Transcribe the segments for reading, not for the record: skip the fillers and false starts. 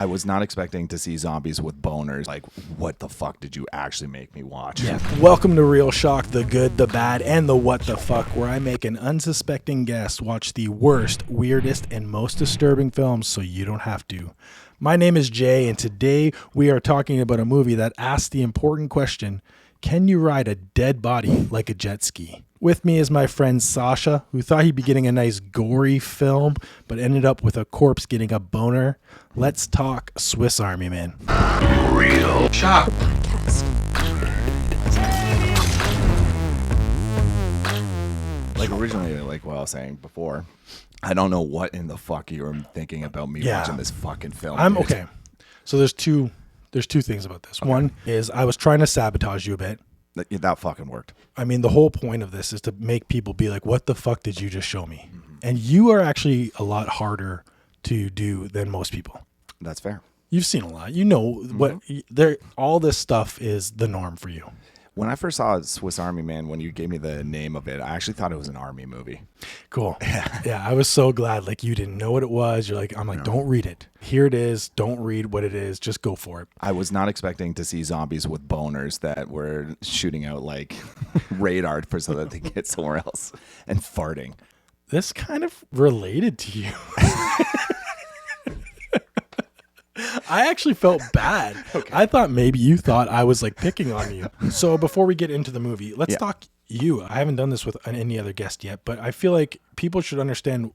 I was not expecting to see zombies with boners. Like, what the fuck did you actually make me watch? Yeah. Welcome to Reelshock, the good, the bad, and the what the fuck, where I make an unsuspecting guest watch the worst, weirdest, and most disturbing films so you don't have to. My name is Jay, and today we are talking about a movie that asks the important question, can you ride a dead body like a jet ski? With me is my friend Sacha, who thought he'd be getting a nice gory film, but ended up with a corpse getting a boner. Let's talk Swiss Army Man. Reelshock. Like, originally, like what I was saying before, I don't know what in the fuck you were thinking about me watching this fucking film. Dude. Okay. So there's two things about this. Okay. One is I was trying to sabotage you a bit. That fucking worked. I mean, the whole point of this is to make people be like, what the fuck did you just show me? Mm-hmm. And you are actually a lot harder to do than most people. That's fair. You've seen a lot. You know what all this stuff is the norm for you. When I first saw Swiss Army Man, when you gave me the name of it, I actually thought it was an army movie. Cool. Yeah, I was so glad. Like, you didn't know what it was. You're like, I'm like, don't read it. Here it is. Don't read what it is. Just go for it. I was not expecting to see zombies with boners that were shooting out like radar so that they get somewhere else and farting. This kind of related to you. I actually felt bad. Okay. I thought maybe you thought I was like picking on you. So before we get into the movie, let's talk you. I haven't done this with any other guest yet, but I feel like people should understand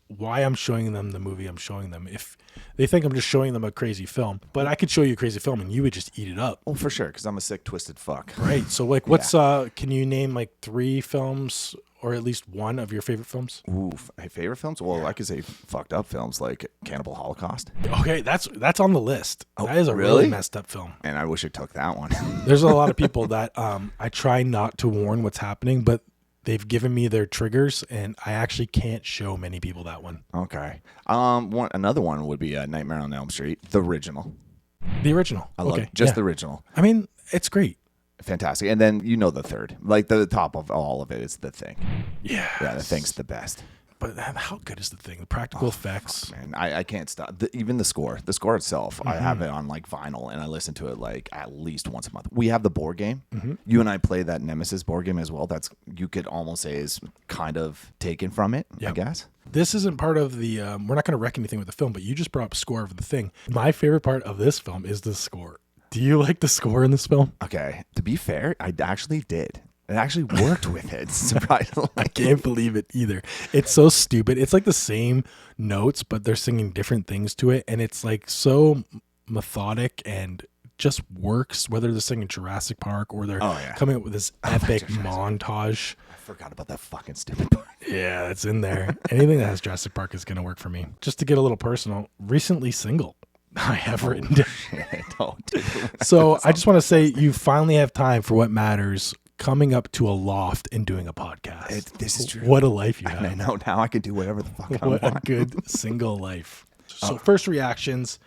why I'm showing them the movie I'm showing them. If they think I'm just showing them a crazy film, but I could show you a crazy film and you would just eat it up. Oh, for sure, because I'm a sick, twisted fuck. Right. So like, what's can you name like 3 films or at least one of your favorite films? Ooh, my favorite films? Well, I could say fucked up films like Cannibal Holocaust. Okay, that's on the list. Oh, that is a really messed up film. And I wish I took that one. There's a lot of people that I try not to warn what's happening, but they've given me their triggers, and I actually can't show many people that one. Okay. Another one would be Nightmare on Elm Street, the original. The original. I love the original. I mean, it's great. Fantastic. And then the third. Like the top of all of it is The Thing. Yeah. Yeah, The Thing's the best. But how good is The Thing? The practical effects. Fuck, man. I can't stop. Even the score. The score itself, I have it on like vinyl and I listen to it like at least once a month. We have the board game. Mm-hmm. You and I play that Nemesis board game as well. That's, you could almost say, is kind of taken from it, I guess. This isn't part of the, we're not going to wreck anything with the film, but you just brought up score of The Thing. My favorite part of this film is the score. Do you like the score in this film? Okay. To be fair, I actually did. It actually worked with it. Surprisingly. I can't believe it either. It's so stupid. It's like the same notes, but they're singing different things to it. And it's like so methodic and just works, whether they're singing Jurassic Park or they're coming up with this epic montage. I forgot about that fucking stupid part. Yeah, it's in there. Anything that has Jurassic Park is going to work for me. Just to get a little personal, recently single. I have written down. So I just want to say you finally have time for what matters, coming up to a loft and doing a podcast. This is true. What a life you have. I know. Now I can do whatever the fuck I want. What a good single life. So first reactions,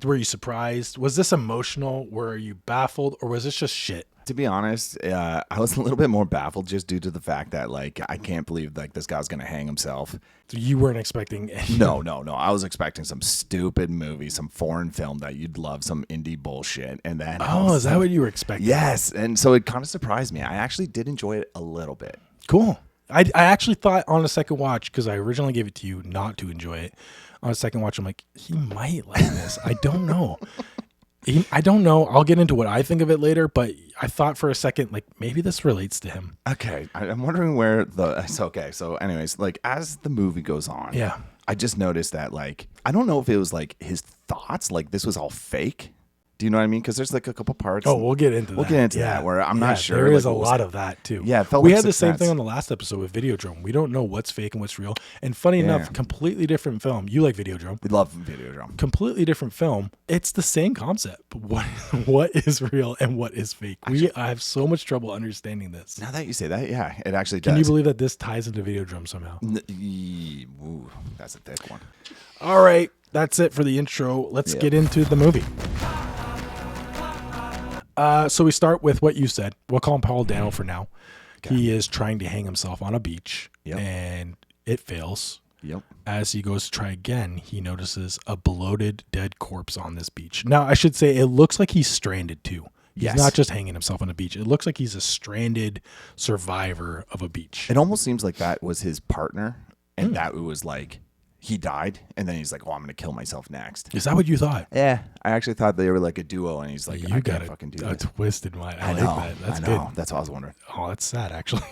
were you surprised? Was this emotional? Were you baffled? Or was this just shit? To be honest, I was a little bit more baffled just due to the fact that, like, I can't believe, like, this guy's going to hang himself. So you weren't expecting anything? No. I was expecting some stupid movie, some foreign film that you'd love, some indie bullshit. And then... Oh, is that what you were expecting? Yes. And so it kind of surprised me. I actually did enjoy it a little bit. Cool. I actually thought on a second watch, because I originally gave it to you not to enjoy it. On a second watch, I'm like, he might like this. I don't know. I don't know. I'll get into what I think of it later, but I thought for a second, like, maybe this relates to him. Okay. I'm wondering where So anyways, like, as the movie goes on, I just noticed that, like, I don't know if it was, like, his thoughts, like, this was all fake. Do you know what I mean? Because there's like a couple parts. Oh, we'll get into that where I'm not sure. There is a lot of that too. Yeah, it felt we like had the same thing on the last episode with Videodrome. We don't know what's fake and what's real. And funny enough, completely different film. You like Videodrome? We love Videodrome. Completely different film. It's the same concept. But what is real and what is fake? I have so much trouble understanding this. Now that you say that, yeah, it actually does. Can you believe that this ties into Videodrome somehow? Ooh, that's a thick one. All right, that's it for the intro. Let's get into the movie. So we start with what you said. We'll call him Paul Dano for now. Okay. He is trying to hang himself on a beach, and it fails. Yep. As he goes to try again, he notices a bloated dead corpse on this beach. Now, I should say it looks like he's stranded too. He's not just hanging himself on a beach. It looks like he's a stranded survivor of a beach. It almost seems like that was his partner, and that it was like he died, and then he's like, "Oh, I'm gonna kill myself next." Is that what you thought? Yeah, I actually thought they were like a duo, and he's like, You "I got can't fucking do a this." twist in mind. I I know, like that. That's I know. good. That's what I was wondering. Oh, that's sad, actually.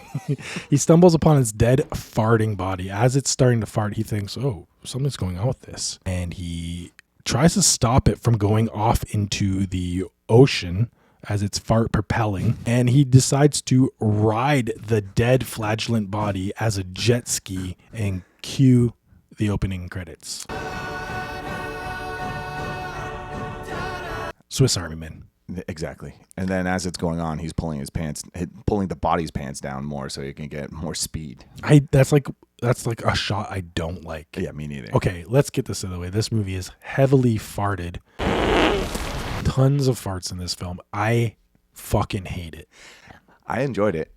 He stumbles upon his dead, farting body. As it's starting to fart, he thinks, oh, something's going on with this. And he tries to stop it from going off into the ocean as it's fart propelling. And he decides to ride the dead flagellant body as a jet ski and cue the opening credits. Swiss Army Man. Exactly. And then as it's going on, he's pulling pulling the body's pants down more so he can get more speed. That's like a shot I don't like. Yeah, me neither. Okay, let's get this out of the way. This movie is heavily farted. Tons of farts in this film. I fucking hate it. I enjoyed it.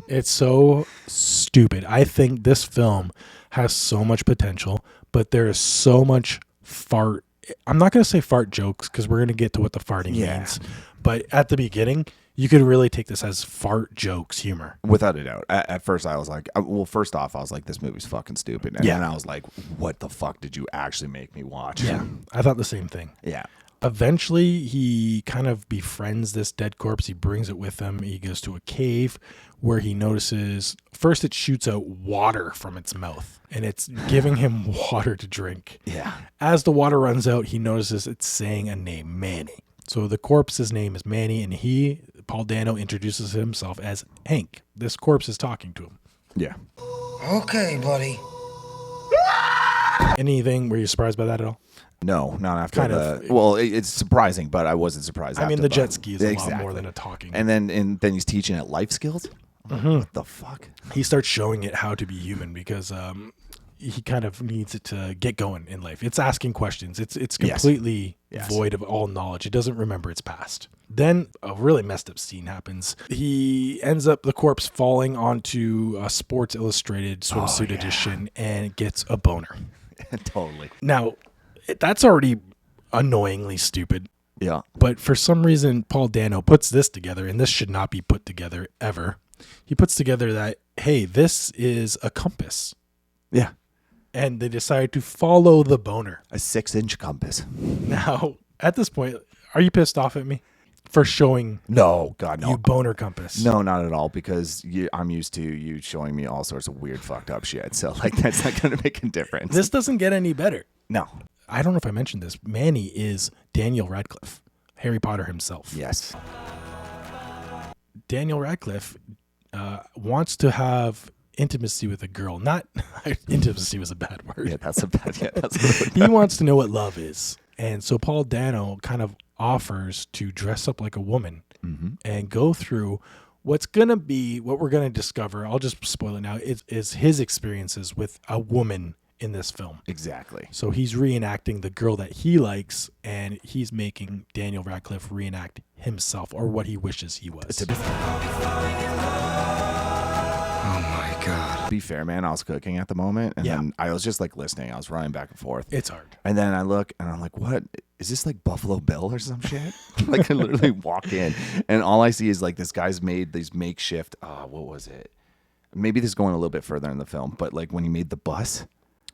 It's so stupid. I think this film has so much potential, but there is so much fart. I'm not going to say fart jokes because we're going to get to what the farting means. But at the beginning, you could really take this as fart jokes humor. Without a doubt. At first, I was like, well, first off, I was like, this movie's fucking stupid. And then I was like, what the fuck did you actually make me watch? Yeah, I thought the same thing. Yeah. Eventually, he kind of befriends this dead corpse. He brings it with him. He goes to a cave where he notices, first it shoots out water from its mouth, and it's giving him water to drink. Yeah. As the water runs out, he notices it's saying a name, Manny. So the corpse's name is Manny, and Paul Dano, introduces himself as Hank. This corpse is talking to him. Yeah. Okay, buddy. Anything, were you surprised by that at all? No, not after Kind of. Well, it's surprising, but I wasn't surprised. I mean, after the jet ski is a lot more than a talking. And then he's teaching it life skills. What the fuck? He starts showing it how to be human because he kind of needs it to get going in life. It's asking questions. It's completely void of all knowledge. It doesn't remember its past. Then a really messed up scene happens. He ends up, the corpse, falling onto a Sports Illustrated swimsuit edition and gets a boner. Totally. Now, that's already annoyingly stupid. Yeah. But for some reason, Paul Dano puts this together, and this should not be put together ever. He puts together that, hey, this is a compass. Yeah. And they decide to follow the boner. A 6-inch compass. Now, at this point, are you pissed off at me for showing No, God, no. you boner compass? No, not at all, because I'm used to you showing me all sorts of weird, fucked up shit. So, like, that's not going to make a difference. This doesn't get any better. No. I don't know if I mentioned this. Manny is Daniel Radcliffe, Harry Potter himself. Yes. Daniel Radcliffe wants to have intimacy with a girl. Not intimacy was a bad word. Yeah, that's a bad. Yeah, that's. He wants to know what love is, and so Paul Dano kind of offers to dress up like a woman and go through what we're gonna discover. I'll just spoil it now. Is his experiences with a woman in this film. Exactly. So he's reenacting the girl that he likes, and he's making Daniel Radcliffe reenact himself or what he wishes he was. Oh my God. To be fair, man, I was cooking at the moment, and then I was just like listening. I was running back and forth. It's hard. And then I look, and I'm like, "What is this? Like Buffalo Bill or some shit?" Like I literally walk in, and all I see is like this guy's made these makeshift. What was it? Maybe this is going a little bit further in the film, but like when he made the bus.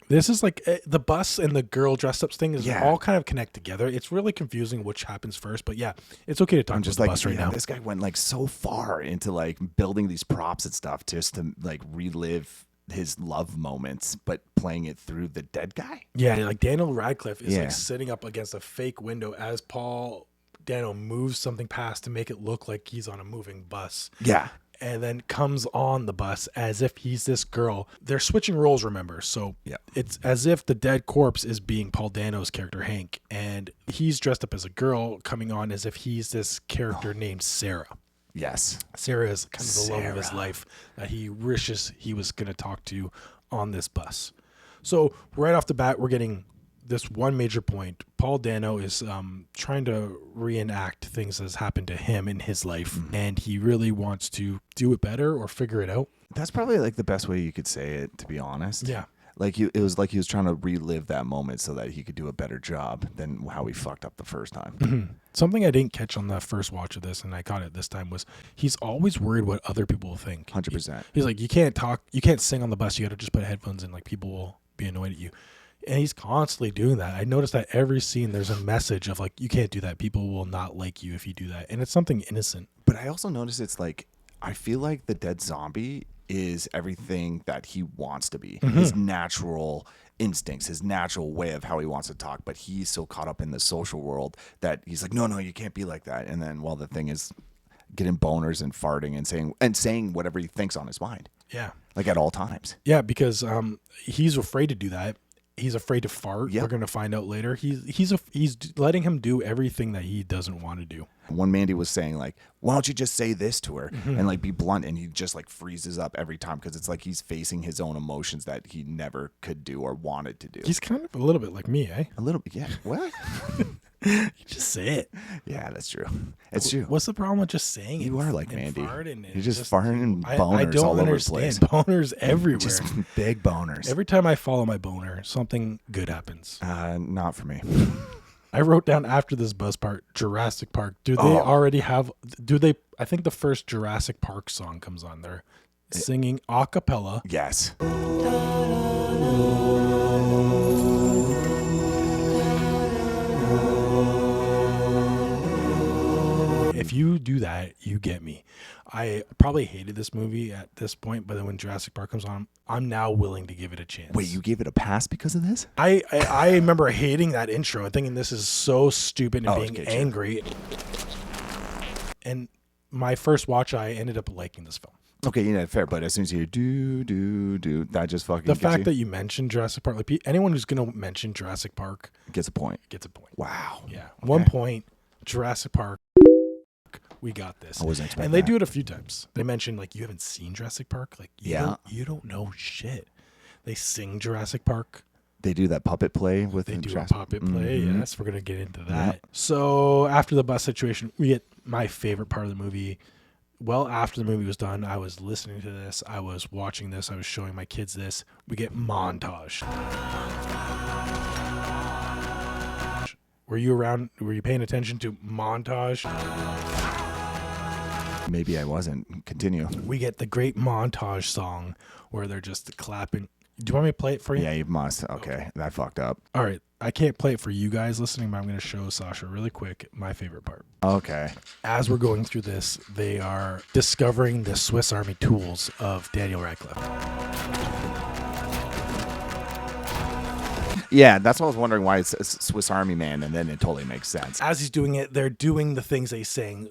This is like the bus and the girl dressed up thing is Yeah. all kind of connect together. It's really confusing which happens first, but yeah, it's okay to talk about the bus right now. This guy went like so far into like building these props and stuff just to like relive his love moments, but playing it through the dead guy. Yeah, like Daniel Radcliffe is like sitting up against a fake window as Paul Dano moves something past to make it look like he's on a moving bus. Yeah. And then comes on the bus as if he's this girl. They're switching roles, remember? So it's as if the dead corpse is being Paul Dano's character, Hank, and he's dressed up as a girl coming on as if he's this character named Sarah. Yes. Sarah is kind of the love of his life that he wishes he was going to talk to on this bus. So right off the bat, we're getting this one major point. Paul Dano is trying to reenact things that's happened to him in his life, and he really wants to do it better or figure it out. That's probably like the best way you could say it, to be honest. Yeah. Like it was like he was trying to relive that moment so that he could do a better job than how he fucked up the first time. Something I didn't catch on the first watch of this, and I caught it this time, was he's always worried what other people will think. 100%. He's like, you can't talk, you can't sing on the bus. You got to just put headphones in. Like people will be annoyed at you. And he's constantly doing that. I noticed that every scene there's a message of like, you can't do that. People will not like you if you do that. And it's something innocent. But I also noticed it's like, I feel like the dead zombie is everything that he wants to be. His natural instincts, his natural way of how he wants to talk. But he's so caught up in the social world that he's like, no, you can't be like that. And then, well, the thing is getting boners and farting and saying whatever he thinks on his mind. Yeah. Like at all times. Yeah, because he's afraid to do that. He's afraid to fart. Yep. We're going to find out later. He's letting him do everything that he doesn't want to do. When Mandy was saying like, why don't you just say this to her and like be blunt, and he just like freezes up every time because it's like he's facing his own emotions that he never could do or wanted to do. He's kind of a little bit like me, eh? A little bit, yeah. What? You just say it. Yeah, that's true. It's true. What's the problem with just saying it? You are like and Mandy. You're just farting and boners I don't all over the understand. place. Boners everywhere. Just big boners. Every time I follow my boner, something good happens. Not for me. I wrote down after this buzz part, Jurassic Park. Do they already have? I think the first Jurassic Park song comes on there, singing a cappella. Yes. If you do that, you get me. I probably hated this movie at this point, but then when Jurassic Park comes on, I'm now willing to give it a chance. Wait, you gave it a pass because of this? I remember hating that intro and thinking this is so stupid and being angry. And my first watch, I ended up liking this film. Okay, yeah, fair. But as soon as you do, that just fucking the fact that you mentioned Jurassic Park, like anyone who's going to mention Jurassic Park gets a point. Wow. Yeah. Okay. 1 point. Jurassic Park. We got this. I wasn't expecting And they that. do it a few times. They mention like, you haven't seen Jurassic Park? Like, you don't know shit. They sing Jurassic Park. They do that puppet play with They do Jurassic. a puppet play. Mhm. Yes, we're going to get into that. So after the bus situation, we get my favorite part of the movie. Well, after the movie was done, I was listening to this. I was watching this. I was showing my kids this. We get Montage. Were you around? Were you paying attention to Montage? Maybe I wasn't. Continue. We get the great Montage song where they're just clapping. Do you want me to play it for you? Yeah, you must. Okay, that fucked up. All right. I can't play it for you guys listening, but I'm going to show Sacha really quick my favorite part. Okay. As we're going through this, they are discovering the Swiss Army tools of Daniel Radcliffe. Yeah, that's why I was wondering why it's Swiss Army Man, and then it totally makes sense. As he's doing it, they're doing the things they sing.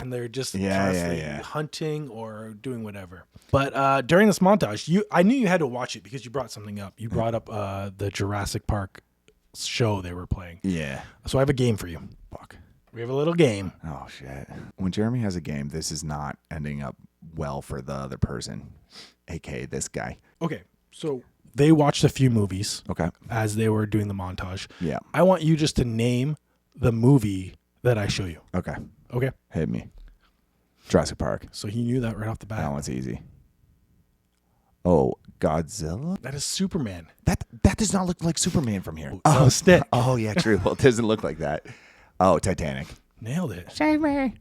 And they're just constantly hunting or doing whatever. But during this montage, I knew you had to watch it because you brought something up. You brought up the Jurassic Park show they were playing. Yeah. So I have a game for you. Fuck. We have a little game. Oh, shit. When Jeremy has a game, this is not ending up well for the other person, a.k.a. this guy. Okay, so they watched a few movies Okay. as they were doing the montage. Yeah. I want you just to name the movie that I show you. Okay. Okay? Hit me. Jurassic Park. So he knew that right off the That bat. one's easy. Oh, Godzilla? That is Superman. That does not look like Superman from here. Oh, stick. Oh, yeah, true. Well, it doesn't look like that. Oh, Titanic. Nailed it. Save me.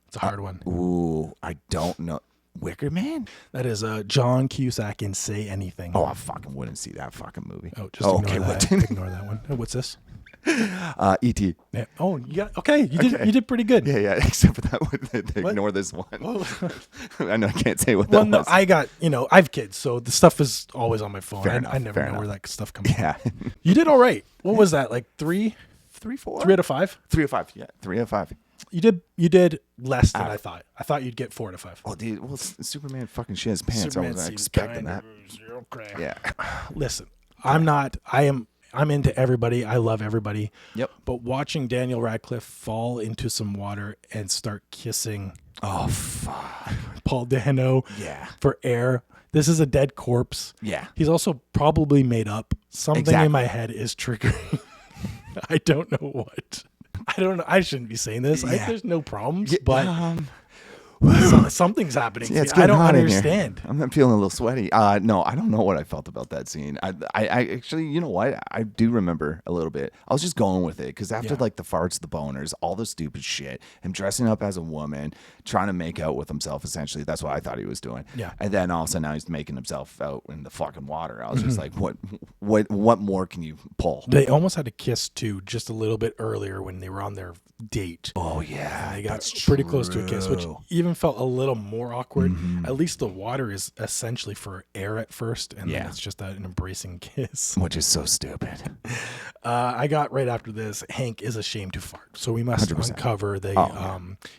It's a hard one. Ooh, I don't know. Wicker Man? That is John Cusack in Say Anything. Oh, I fucking wouldn't see that fucking movie. Oh, just ignore that. Ignore that one. Oh, what's this? E.T. Yeah. Oh, you got okay. You did pretty good. Yeah, except for that one. Ignore this one. Oh. I know I can't say what Well, that no, was. I have kids, so the stuff is always on my phone. Fair enough, I never fair know enough. where that stuff comes from. Yeah. You did all right. What was that? Like 3? 4? 3 out of 5? 3 out of 5. Yeah, 3 out of 5. You did less than I thought. I thought you'd get 4 out of 5. Oh, dude. Well, Superman fucking shit his pants. Superman I wasn't seems expecting kind that. of okay. Yeah. Listen, I'm into everybody. I love everybody. Yep. But watching Daniel Radcliffe fall into some water and start kissing Oh, fuck. Paul Dano Yeah. for air. This is a dead corpse. Yeah. He's also probably made up. Something Exactly. in my head is triggering. I don't know what. I don't know. I shouldn't be saying this. Yeah. There's no problems, but Something's happening. Yeah, it's I getting don't hot in here. understand. I'm feeling a little sweaty. No, I don't know what I felt about that scene. I actually, you know what? I do remember a little bit. I was just going with it because after like the farts, the boners, all the stupid shit, him dressing up as a woman, trying to make out with himself. Essentially, that's what I thought he was doing. Yeah. And then all of a sudden now he's making himself out in the fucking water. I was just like, what more can you pull? They almost had a kiss too, just a little bit earlier when they were on their date. Oh yeah, And they got pretty close to a kiss, which even felt a little more awkward. Mm-hmm. At least the water is essentially for air at first, and then it's just an embracing kiss. which is so stupid. I got right after this, Hank is ashamed to fart. So we must 100%. uncover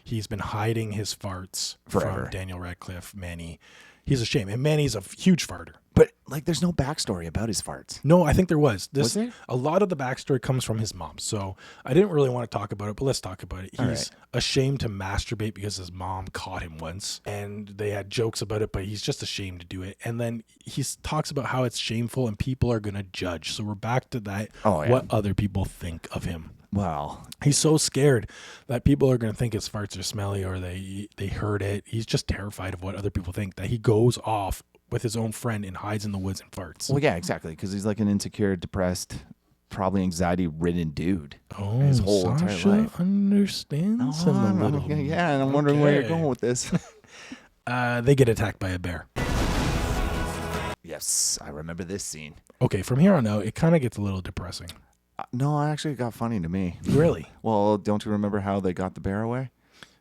he's been hiding his farts Forever. from Daniel Radcliffe, Manny. He's ashamed. And Manny's a huge farter. But like, there's no backstory about his farts. No, I think there was. Was there? A lot of the backstory comes from his mom. So I didn't really want to talk about it, but let's talk about it. He's ashamed to masturbate because his mom caught him once, and they had jokes about it, but he's just ashamed to do it. And then he talks about how it's shameful and people are going to judge. So we're back to that. Oh, yeah. What other people think of him. Wow. He's so scared that people are going to think his farts are smelly or they heard it. He's just terrified of what other people think, that he goes off with his own friend and hides in the woods and farts. Well, yeah, exactly. Because he's like an insecure, depressed, probably anxiety-ridden dude. Oh, his whole Sacha entire life. understands him a little. Yeah, and I'm wondering where you're Okay. going with this. They get attacked by a bear. Yes, I remember this scene. Okay, from here on out, it kind of gets a little depressing. No, it actually got funny to me. Really? Well, don't you remember how they got the bear away?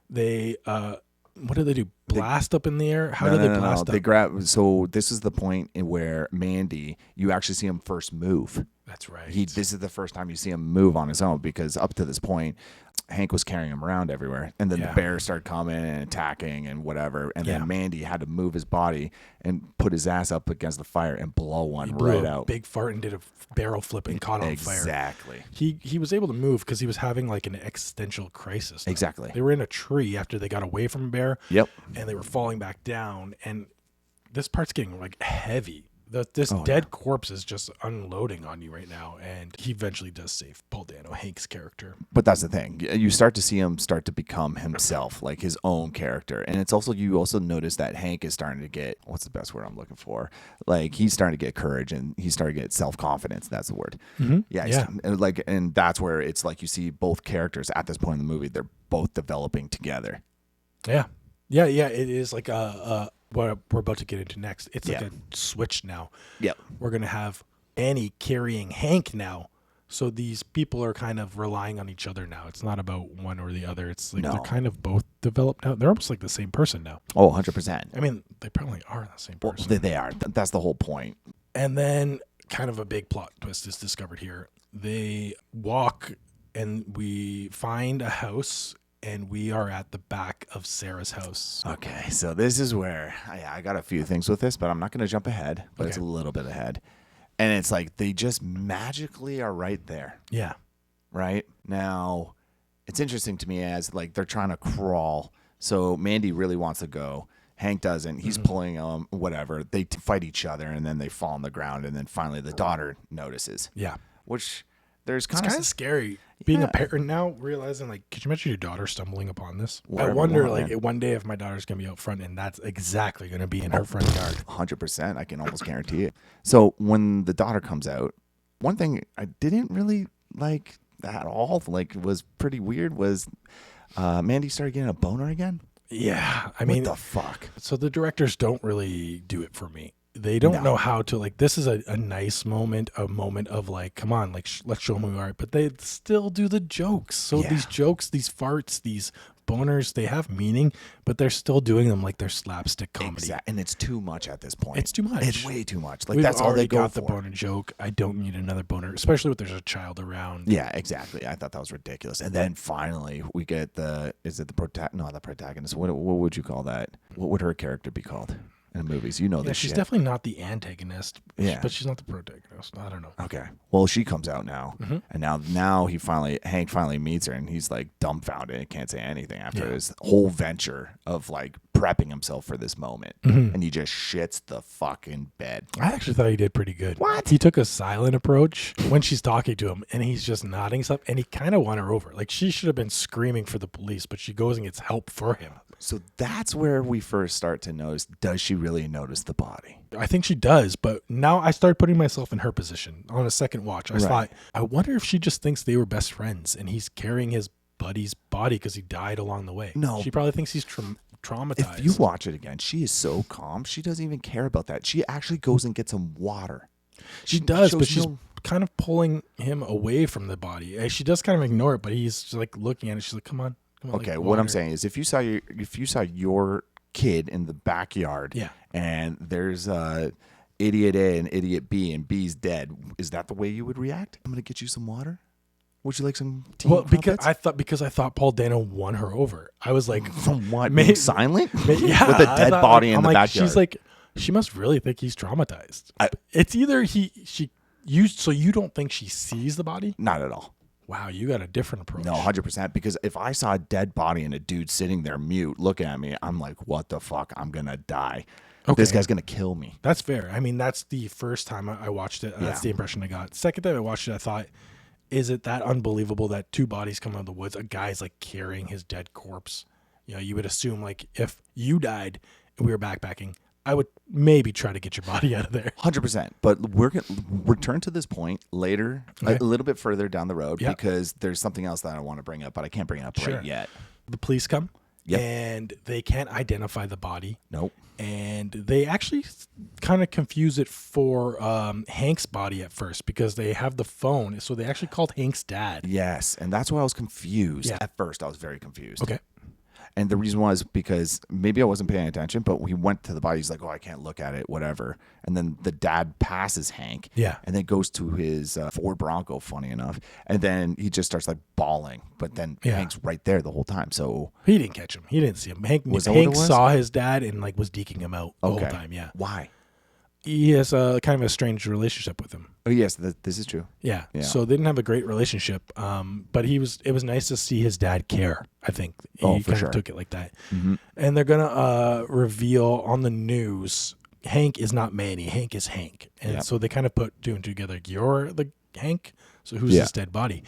They, what did they do? Blast up in the air? How No, did they blast They up? grab. So this is the point in where Mandy, you actually see him first move. That's right. This is the first time you see him move on his own, because up to this point, Hank was carrying him around everywhere, and then the bear started coming and attacking and whatever, and then Mandy had to move his body and put his ass up against the fire and blow one He blew right a out. big fart and did a barrel flip and caught on fire. Exactly. He was able to move because he was having like an existential crisis. Exactly. They were in a tree after they got away from a bear. Yep. And they were falling back down, and this part's getting like heavy. This dead corpse is just unloading on you right now, and he eventually does save Paul Dano, Hank's character. But that's the thing. You start to see him start to become himself, like his own character. And it's also, you also notice that Hank is starting to get, what's the best word I'm looking for? Like, he's starting to get courage, and he's starting to get self-confidence. That's the word. Mm-hmm. Yeah. And that's where it's like you see both characters at this point in the movie, they're both developing together. Yeah. It is like what we're about to get into next. It's like a switch now. Yep. We're going to have Annie carrying Hank now. So these people are kind of relying on each other now. It's not about one or the other. It's like they're kind of both developed now. They're almost like the same person now. Oh, 100%. I mean, they probably are the same person. Well, they are. That's the whole point. And then kind of a big plot twist is discovered here. They walk and we find a house, and we are at the back of Saras House. Okay, so this is where I got a few things with this, but I'm not going to jump ahead, but it's a little bit ahead. And it's like they just magically are right there. Yeah. Right? Now, it's interesting to me as like they're trying to crawl. So Mandy really wants to go. Hank doesn't. He's pulling whatever. They fight each other, and then they fall on the ground, and then finally the daughter notices. Yeah. Which there's It's kind of scary being a parent now, realizing like, could you imagine your daughter stumbling upon this? I wonder one day if my daughter's going to be out front and that's exactly going to be in her front yard. 100%. I can almost guarantee it. So when the daughter comes out, one thing I didn't really like at all, like was pretty weird, was Mandy started getting a boner again. Yeah. I mean, what the fuck? So the directors don't really do it for me. They don't know how to, like, this is a nice moment, a moment of like, come on, like, let's show them who we are. But they still do the jokes. So these jokes, these farts, these boners, they have meaning, but they're still doing them like they're slapstick comedy. Exactly. And it's too much at this point. It's too much. It's way too much. Like, We've that's all they go got for. the boner joke. I don't need another boner, especially when there's a child around. Yeah, exactly. I thought that was ridiculous. And then finally we get the protagonist. What would you call that? What would her character be called in the movies? You know this she's shit. definitely not the antagonist. Yeah. But she's not the protagonist. I don't know. Okay. Well, she comes out now, and now Hank finally meets her, and he's like dumbfounded and can't say anything after his whole venture of like prepping himself for this moment, and he just shits the fucking bed. I actually thought he did pretty good. What? He took a silent approach when she's talking to him, and he's just nodding stuff, and he kind of won her over. Like, she should have been screaming for the police, but she goes and gets help for him. So that's where we first start to notice, does she really notice the body? I think she does, but now I started putting myself in her position on a second watch. I thought, I wonder if she just thinks they were best friends and he's carrying his buddy's body because he died along the way. No. She probably thinks he's traumatized. If you watch it again, she is so calm. She doesn't even care about that. She actually goes and gets some water. She does, but she's kind of pulling him away from the body. She does kind of ignore it, but he's just like looking at it. She's like, come on. Okay, like, what I'm saying is if you saw your kid in the backyard and there's idiot A and idiot B and B's dead, is that the way you would react? I'm going to get you some water? Would you like some tea? Well, because I thought Paul Dano won her over. I was like, from what? Being silent? Yeah. With a dead body in the backyard. She's like, she must really think he's traumatized. It's either so you don't think she sees the body? Not at all. Wow, you got a different approach. No, 100%. Because if I saw a dead body and a dude sitting there mute looking at me, I'm like, what the fuck? I'm going to die. Okay. This guy's going to kill me. That's fair. I mean, that's the first time I watched it. That's the impression I got. Second time I watched it, I thought, is it that unbelievable that two bodies come out of the woods? A guy's like carrying his dead corpse. You know, you would assume like if you died and we were backpacking, I would maybe try to get your body out of there. 100%. But we're going to return to this point later, a little bit further down the road, because there's something else that I want to bring up, but I can't bring it up right yet. The police come and they can't identify the body. Nope. And they actually kind of confuse it for Hank's body at first because they have the phone. So they actually called Hank's dad. Yes. And that's why I was confused. Yeah. At first, I was very confused. Okay. And the reason was because maybe I wasn't paying attention, but we went to the body. He's like, oh, I can't look at it, whatever. And then the dad passes Hank. Yeah. And then goes to his Ford Bronco, funny enough. And then he just starts like bawling. But then Hank's right there the whole time. So he didn't catch him. He didn't see him. Hank saw his dad and like was deking him out the whole time. Yeah. Why? He has a kind of a strange relationship with him. Oh, yes, this is true. Yeah. So they didn't have a great relationship. But it was nice to see his dad care, I think. He kind of took it like that. Mm-hmm. And they're going to reveal on the news, Hank is not Manny. Hank is Hank. And so they kind of put two and two together. You're the Hank? So who's this dead body?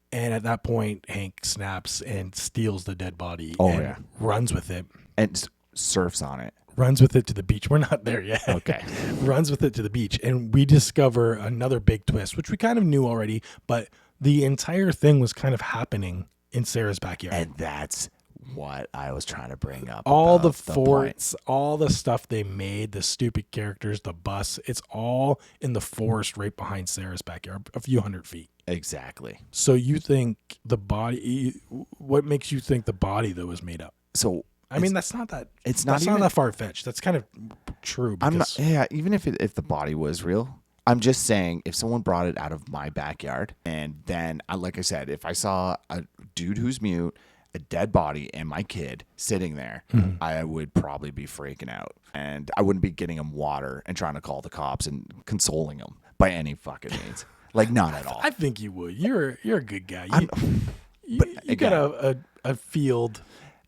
And at that point, Hank snaps and steals the dead body and runs with it. And surfs on it. Runs with it to the beach. We're not there yet. Okay. Runs with it to the beach. And we discover another big twist, which we kind of knew already, but the entire thing was kind of happening in Sarah's backyard. And that's what I was trying to bring up. All the forts, all the stuff they made, the stupid characters, the bus, it's all in the forest right behind Sarah's backyard, a few hundred feet. Exactly. So you think the body, what makes you think the body, though, is made up? So... I mean, that's not that. It's not even that far fetched. That's kind of true. I'm not. Yeah, even if the body was real, I'm just saying if someone brought it out of my backyard, and then, like I said, if I saw a dude who's mute, a dead body, and my kid sitting there, I would probably be freaking out, and I wouldn't be getting him water and trying to call the cops and consoling him by any fucking means. Like, not at all. I think you would. You're a good guy. You got a field.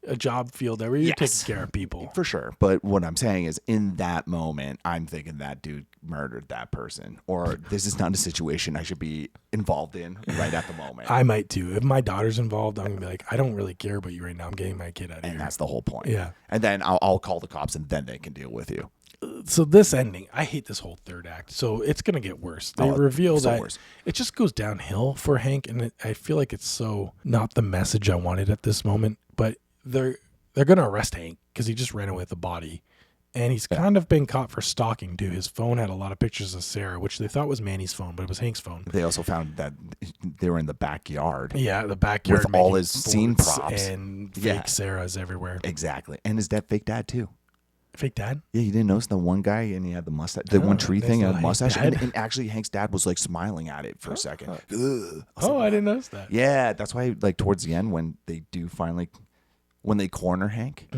A job field there where you're taking care of people. For sure. But what I'm saying is in that moment, I'm thinking that dude murdered that person, or this is not a situation I should be involved in right at the moment. I might too. If my daughter's involved, I'm going to be like, I don't really care about you right now. I'm getting my kid out of here. And that's the whole point. Yeah. And then I'll call the cops and then they can deal with you. So this ending, I hate this whole third act. So it's going to get worse. They reveal that it just goes downhill for Hank. And I feel like it's so not the message I wanted at this moment, but they're going to arrest Hank because he just ran away with the body. And he's kind of been caught for stalking, too. His phone had a lot of pictures of Sarah, which they thought was Manny's phone, but it was Hank's phone. They also found that they were in the backyard. Yeah, the backyard. With all his scene props. And fake Sarah's everywhere. Exactly. And his fake dad, too. Fake dad? Yeah, you didn't notice the one guy and he had the mustache, the one tree thing and a mustache. And actually, Hank's dad was like smiling at it for a second. I didn't notice that. Yeah, that's why, like, towards the end, when they do finally... When they corner Hank,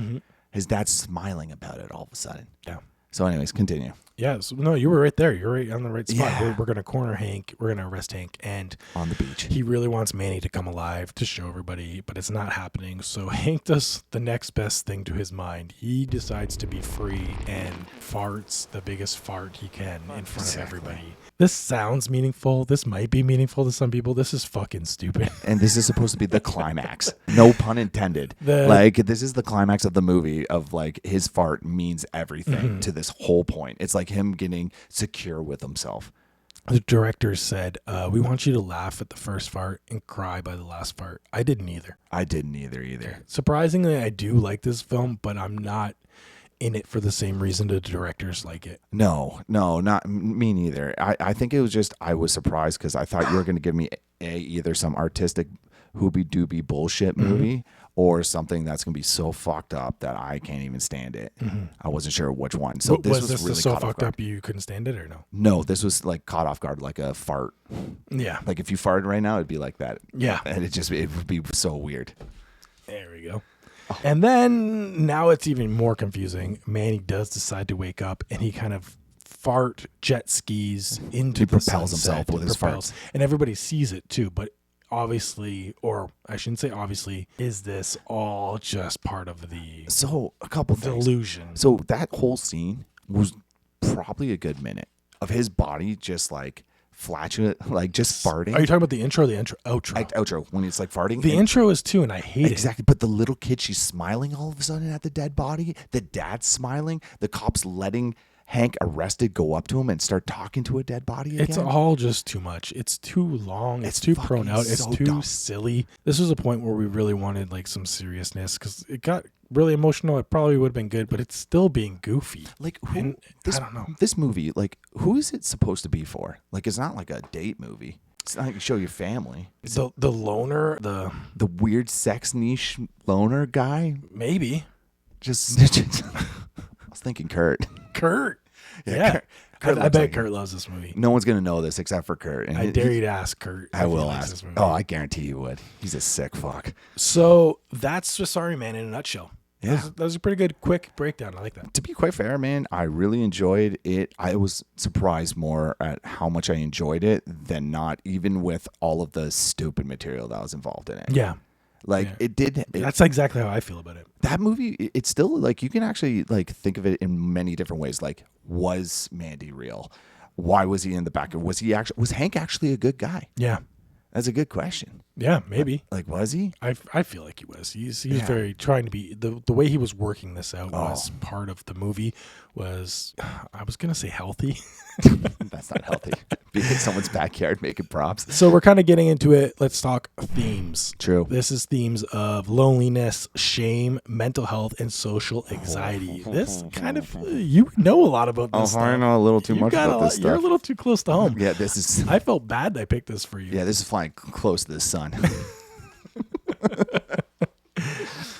his dad's smiling about it all of a sudden. Yeah. So anyways, continue. Yeah, so, no, you were right there. You're right on the right spot. Yeah. We're going to corner Hank. We're going to arrest Hank. And on the beach. he really wants Manny to come alive to show everybody, but it's not happening. So Hank does the next best thing to his mind. He decides to be free and farts the biggest fart he can in front of everybody. This sounds meaningful. This might be meaningful to some people. This is fucking stupid. And this is supposed to be the climax. No pun intended. This is the climax of the movie of like his fart means everything to this whole point. It's like him getting secure with himself. The director said, we want you to laugh at the first fart and cry by the last fart. I didn't either. Surprisingly, I do like this film, but I'm not in it for the same reason the directors like it. No, not me neither. I think it was just I was surprised because I thought you were going to give me either some artistic hoobie-doobie bullshit movie or something that's going to be so fucked up that I can't even stand it. I wasn't sure which one. So this was really so fucked up you couldn't stand it or no? No, this was like caught off guard like a fart. Yeah. Like if you farted right now, it'd be like that. Yeah. And it would be so weird. There we go. And then now it's even more confusing. Manny does decide to wake up and he kind of fart jet skis into the propels sunset. himself with his farts. And everybody sees it too, but obviously, or I shouldn't say obviously, is this all just part of the a couple things. Delusion? So that whole scene was probably a good minute of his body just like flatulent, like just farting. Are you talking about the intro or the outro? Outro, when it's like farting. The intro is too, and I hate it. Exactly. But the little kid, she's smiling all of a sudden at the dead body. The dad's smiling. The cops letting Hank arrested go up to him and start talking to a dead body again. It's all just too much. It's too long. It's too prone out. It's so too dumb. Silly. This was a point where we really wanted like some seriousness because it got really emotional. It probably would have been good, but it's still being goofy. Like I don't know. This movie, like who is it supposed to be for? Like it's not like a date movie. It's not like you show your family. It's the loner, the weird sex niche loner guy. Maybe. Just I was thinking Kurt. Yeah. Kurt I bet Kurt loves this movie. No one's gonna know this except for Kurt. And I dare you to ask Kurt. I will likes ask. this movie. Oh, I guarantee you would. He's a sick fuck. So that's just Sorry Man in a nutshell. Yeah. That was a pretty good, quick breakdown. I like that. To be quite fair, man, I really enjoyed it. I was surprised more at how much I enjoyed it than not, even with all of the stupid material that was involved in it. Yeah. Like it did. That's exactly how I feel about it. That movie, it's still like you can actually like think of it in many different ways. Like, was Mandy real? Why was he in the back? Was Hank actually a good guy? Yeah. That's a good question. Yeah, maybe. Like, was he? I feel like he was. He was very trying to be the way he was working this out was part of the movie was I was gonna say healthy. That's not healthy. Being in someone's backyard making props. So we're kind of getting into it. Let's talk themes. True. This is themes of loneliness, shame, mental health, and social anxiety. This kind of you know a lot about this stuff. I know a little too much about this stuff. You're a little too close to home. Yeah, this is. I felt bad that I picked this for you. Yeah, this is flying close to the sun.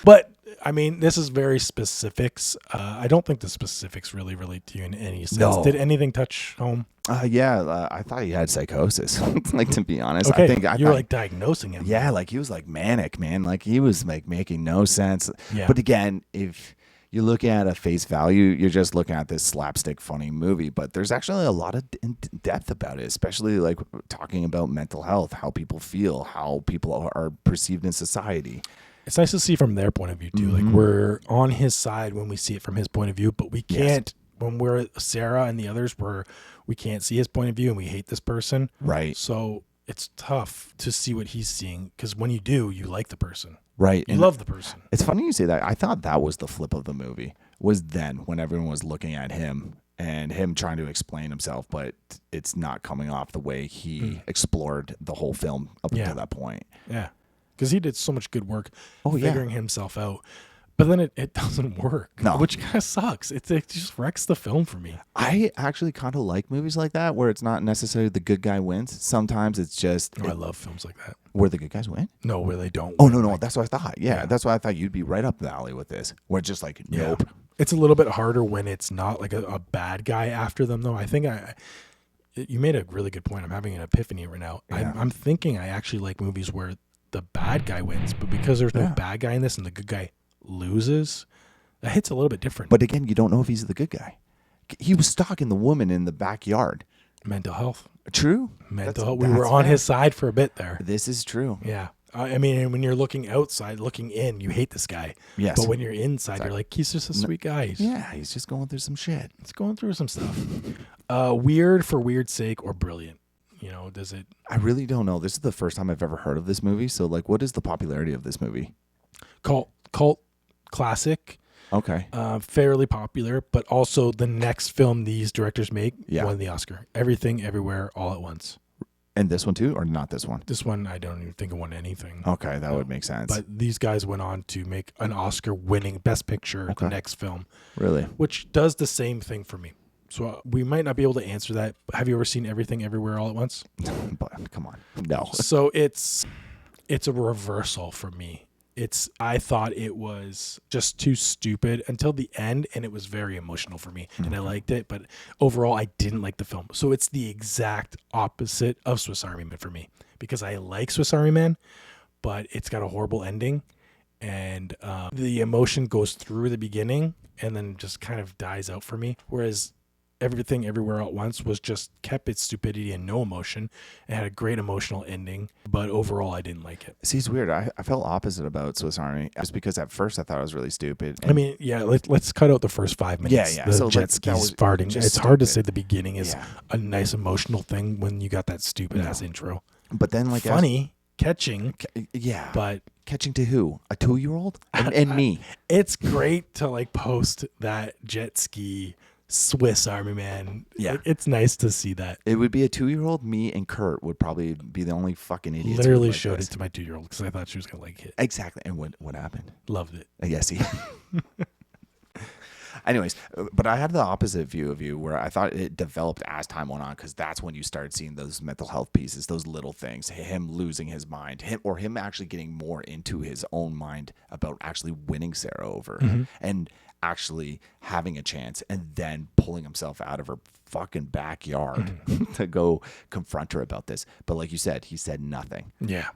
But I mean, this is very specifics. I don't think the specifics really relate to you in any sense. No. Did anything touch home? I thought he had psychosis. Like, to be honest, Okay, I you were thought, like diagnosing him. yeah, like he was like manic, man. Like he was like making no sense. Yeah. But again, if you're looking at a face value, you're just looking at this slapstick funny movie. But there's actually a lot of depth about it, especially like talking about mental health, how people feel, how people are perceived in society. It's nice to see from their point of view too. Like we're on his side when we see it from his point of view, but we can't when we're Sarah and the others we can't see his point of view and we hate this person. Right. So it's tough to see what he's seeing because when you do, you like the person. Right. You love the person. It's funny you say that. I thought that was the flip of the movie, was then when everyone was looking at him and him trying to explain himself, but it's not coming off the way he explored the whole film up until that point. Yeah. Because he did so much good work yeah. figuring himself out. But then it doesn't work, No. which kind of sucks. It just wrecks the film for me. I actually kind of like movies like that where it's not necessarily the good guy wins. Sometimes it's just I love films like that. where the good guys win. No, where they don't. Oh, win. no. That's what I thought. Yeah, that's why I thought you'd be right up the alley with this. Where it's just like, nope. It's a little bit harder when it's not like a bad guy after them, though. I think you made a really good point. I'm having an epiphany right now. Yeah. I'm thinking I actually like movies where the bad guy wins, but because there's no bad guy in this and the good guy loses, that hits a little bit different. But again, you don't know if he's the good guy. He was stalking the woman in the backyard. Mental health. True. Mental health. We were on his side for a bit there. This is true. Yeah. I mean, when you're looking outside, looking in, you hate this guy. Yes. But when you're inside, you're like, he's just a sweet guy. He's just going through some shit. He's going through some stuff. Weird for weird's sake or brilliant? Does it? I really don't know. This is the first time I've ever heard of this movie. So, like, what is the popularity of this movie? Cult classic. Okay. Fairly popular, but also the next film these directors make won the Oscar. Everything, Everywhere, All at Once. And this one too, or not this one? This one, I don't even think it won anything. Okay, that would make sense. But these guys went on to make an Oscar-winning Best Picture the next film. Really? Which does the same thing for me. So we might not be able to answer that. Have you ever seen Everything, Everywhere, All at Once? But come on, no. So it's a reversal for me. I thought it was just too stupid until the end, and it was very emotional for me, and I liked it. But overall, I didn't like the film. So it's the exact opposite of Swiss Army Man for me, because I like Swiss Army Man, but it's got a horrible ending, and the emotion goes through the beginning and then just kind of dies out for me. Whereas Everything Everywhere All at Once was just kept its stupidity and no emotion. It had a great emotional ending, but overall I didn't like it. See, it's weird. I felt opposite about Swiss Army, just because at first I thought it was really stupid. I mean, yeah, let's cut out the first 5 minutes. Yeah. The So jet skis farting. It's hard to say the beginning is a nice emotional thing when you got that stupid ass intro. But then, like, funny, catching. Yeah. But catching to who? A 2-year-old? And me. It's great to like post that jet ski Swiss Army Man. Yeah. It's nice to see that. It would be a 2-year-old. Me and Kurt would probably be the only fucking idiots. Literally like showed this. it to my 2-year-old because I thought she was going to like it. Exactly. And what happened? Loved it. Yes, he. Anyways, but I had the opposite view of you, where I thought it developed as time went on, because that's when you started seeing those mental health pieces, those little things, him losing his mind, him actually getting more into his own mind about actually winning Sarah over, and actually having a chance, and then pulling himself out of her fucking backyard to go confront her about this. But like you said, he said nothing. Yeah.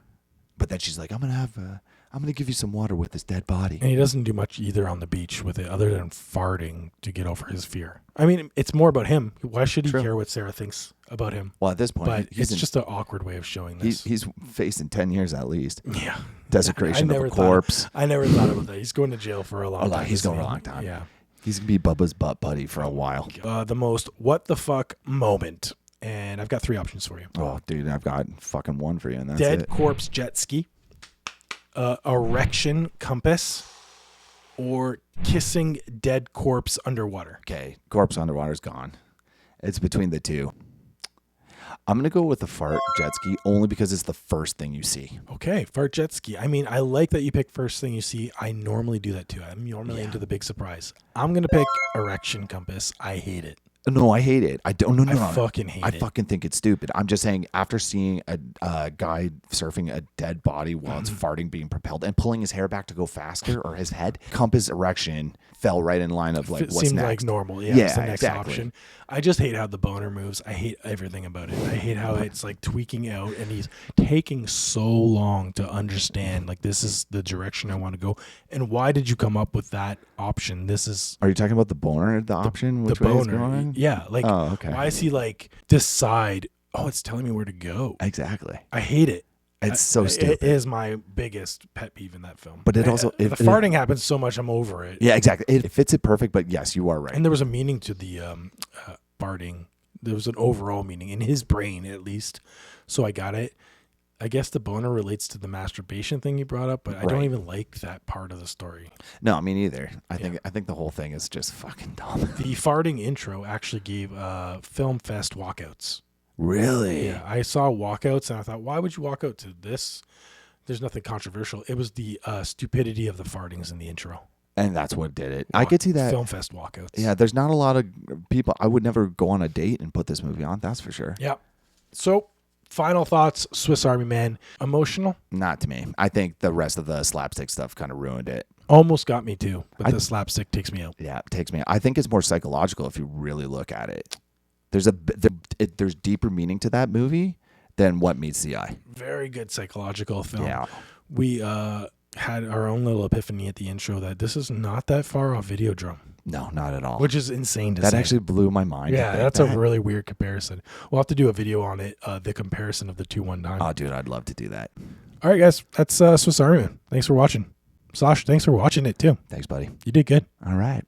But then she's like, I'm gonna give you some water with this dead body. And he doesn't do much either on the beach with it other than farting to get over his fear. I mean, it's more about him. Why should he care what Sarah thinks about him? Well, at this point, but it's just an awkward way of showing this. He's facing 10 years at least. Yeah. Desecration of a corpse. I never thought about that. He's going to jail for a long time. He's going for a long time. Yeah. He's going to be Bubba's butt buddy for a while. The most what the fuck moment. And I've got 3 options for you. Oh, dude, I've got fucking 1 for you, and that's Dead it. corpse jet ski. Erection compass, or kissing dead corpse underwater. Okay, corpse underwater's gone. It's between the two. I'm going to go with the fart jet ski, only because it's the first thing you see. Okay, fart jet ski. I mean, I like that you pick first thing you see. I normally do that too. I'm normally into the big surprise. I'm going to pick erection compass. I hate it. No, I hate it. I don't. No, I fucking hate it. I fucking think it's stupid. I'm just saying, after seeing a guy surfing a dead body while it's farting, being propelled, and pulling his hair back to go faster, or his head, compass erection fell right in line of like what's seemed next. like normal. Yeah, it's the next option. I just hate how the boner moves. I hate everything about it. I hate how it's like tweaking out, and he's taking so long to understand. Like, this is the direction I want to go. And why did you come up with that option? This is. Are you talking about the boner, the option? The Which way it's boner. going? Yeah. Like, why is he like decide? Oh, it's telling me where to go. Exactly. I hate it. It's so stupid. It is my biggest pet peeve in that film. But it also the farting happens so much. I'm over it. Yeah, exactly. It fits it perfect. But yes, you are right. And there was a meaning to the farting. There was an overall meaning in his brain, at least. So I got it. I guess the boner relates to the masturbation thing you brought up, but I don't even like that part of the story. No, me neither. I think the whole thing is just fucking dumb. The farting intro actually gave film fest walkouts. Really? Yeah, I saw walkouts and I thought, why would you walk out to this? There's nothing controversial. It was the stupidity of the fartings in the intro. And that's what did it. I could see that. Film fest walkouts. Yeah, there's not a lot of people. I would never go on a date and put this movie on. That's for sure. Yeah. So, final thoughts, Swiss Army Man. Emotional? Not to me. I think the rest of the slapstick stuff kind of ruined it. Almost got me too, but the slapstick takes me out. Yeah, it takes me. I think it's more psychological if you really look at it. There's deeper meaning to that movie than what meets the eye. Very good psychological film. Yeah. We had our own little epiphany at the intro that this is not that far off Videodrome. No, not at all. which is insane to that say. actually blew my mind. to Yeah, think that's that. a really weird comparison. We'll have to do a video on it, the comparison of the 219. Oh, dude, I'd love to do that. All right, guys, that's Swiss Army Man. Thanks for watching. Sash, thanks for watching it too. Thanks, buddy. You did good. All right.